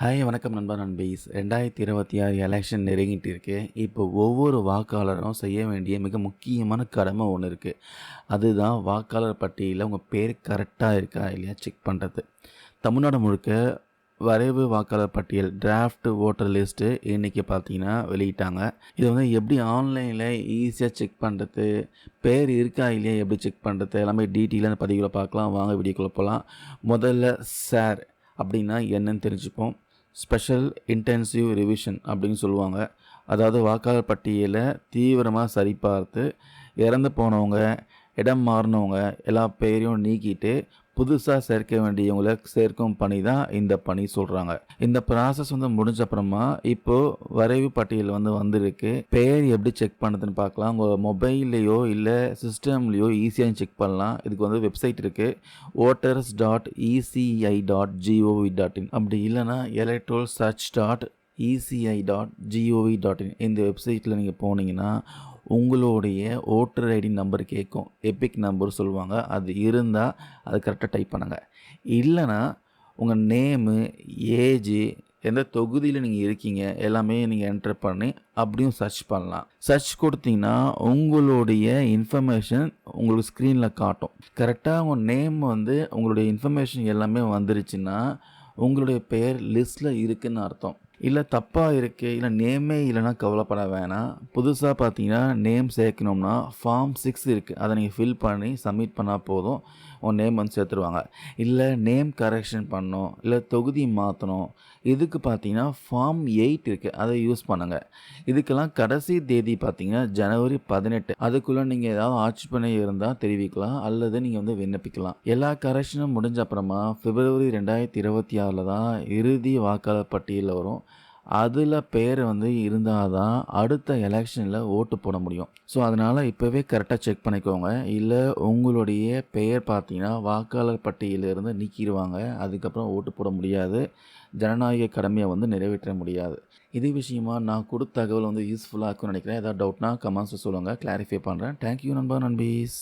Hi வணக்கம் நண்பா நண்பீஸ். 2026 election நெருங்கிட்டு இருக்கு. இப்போ ஒவ்வொரு வாக்காளரும் செய்ய வேண்டிய மிக முக்கியமான கடமை ஒன்று இருக்குது. அதுதான் வாக்காளர் பட்டியலில் உங்கள் பேர் கரெக்டாக இருக்கா இல்லையா செக் பண்ணுறது. தமிழ்நாடு முழுக்க வரைவு வாக்காளர் பட்டியல் டிராஃப்ட் ஓட்டர் லிஸ்ட்டு இன்றைக்கி பார்த்தீங்கன்னா வெளியிட்டாங்க. இது வந்து எப்படி ஆன்லைனில் ஈஸியாக செக் பண்ணுறது, பேர் இருக்கா இல்லையா எப்படி செக் பண்ணுறது எல்லாமே டீட்டெயிலாக அந்த பதிவுகளை பார்க்கலாம். வாங்க வீடியோக்குள்ளே போகலாம். முதல்ல சார் அப்படின்னா என்னன்னு தெரிஞ்சுப்போம். ஸ்பெஷல் இன்டென்சிவ் ரிவிஷன் அப்படின்னு சொல்லுவாங்க. அதாவது வாக்காளர் பட்டியலை தீவிரமாக சரிபார்த்து இறந்து போனவங்க, இடம் மாறினவங்க எல்லா பேரையும் நீக்கிட்டு புதுசாக சேர்க்க வேண்டியவங்களை சேர்க்கும் பணி தான் இந்த பணி சொல்கிறாங்க. இந்த ப்ராசஸ் வந்து முடிஞ்ச அப்புறமா இப்போது வரைவு பட்டியல் வந்திருக்கு. பேர் எப்படி செக் பண்ணுறதுன்னு பார்க்கலாம். உங்கள் மொபைல்லையோ இல்லை சிஸ்டம்லேயோ ஈஸியாக செக் பண்ணலாம். இதுக்கு வெப்சைட் இருக்குது, voters.eci.gov.in. அப்படி இல்லைனா electoralsearch.eci.gov.in. இந்த வெப்சைட்டில் நீங்கள் போனீங்கன்னா உங்களுடைய ஓட்டர் ஐடி நம்பர் கேட்கும். எபிக் நம்பர் சொல்லுவாங்க. அது இருந்தால் அது கரெக்டாக டைப் பண்ணுங்கள். இல்லைனா உங்கள் நேமு, ஏஜு, எந்த தொகுதியில் நீங்கள் இருக்கீங்க எல்லாமே நீங்கள் என்டர் பண்ணி அப்படியும் சர்ச் பண்ணலாம். சர்ச் கொடுத்தீங்கன்னா உங்களுடைய இன்ஃபர்மேஷன் உங்களுக்கு ஸ்க்ரீனில் காட்டும். கரெக்டாக உங்கள் நேம் உங்களுடைய இன்ஃபர்மேஷன் எல்லாமே வந்துருச்சுன்னா உங்களுடைய பெயர் லிஸ்ட்டில் இருக்குதுன்னு அர்த்தம். இல்லை தப்பாக இருக்குது, இல்லை நேமே இல்லைனா கவலைப்பட வேணாம். புதுசாக பார்த்தீங்கன்னா நேம் சேர்க்கணும்னா ஃபார்ம் 6 இருக்குது. அதை நீங்கள் ஃபில் பண்ணி சப்மிட் பண்ணால் போதும், உங்கள் நேம் சேர்த்துருவாங்க. இல்லை நேம் கரெக்ஷன் பண்ணணும், இல்லை தொகுதி மாற்றணும், இதுக்கு பார்த்தீங்கன்னா ஃபார்ம் 8 இருக்குது. அதை யூஸ் பண்ணுங்கள். இதுக்கெல்லாம் கடைசி தேதி பார்த்தீங்கன்னா ஜனவரி 18. அதுக்குள்ளே நீங்கள் ஏதாவது ஆட்சேபனை இருந்தால் தெரிவிக்கலாம், அல்லது நீங்கள் விண்ணப்பிக்கலாம். எல்லா கரெக்ஷனும் முடிஞ்ச அப்புறமா பிப்ரவரி 2026 தான் இறுதி வாக்காளர் பட்டியலில் வரும். அதில் பேர் இருந்தால் தான் அடுத்த எலெக்ஷனில் ஓட்டு போட முடியும். ஸோ அதனால் இப்போவே கரெக்டாக செக் பண்ணிக்கோங்க. இல்லை உங்களுடைய பெயர் பார்த்தீங்கன்னா வாக்காளர் பட்டியலிருந்து நீக்கிடுவாங்க. அதுக்கப்புறம் ஓட்டு போட முடியாது, ஜனநாயக கடமையை நிறைவேற்ற முடியாது. இது விஷயமா நான் கொடுத்த தகவல் யூஸ்ஃபுல்லாக இருக்கும்னு நினைக்கிறேன். ஏதாவது டவுட்னா கமெண்ட்ஸில் சொல்லுங்கள், கிளாரிஃபை பண்ணுறேன். தேங்க்யூ நண்பா நண்பீஸ்.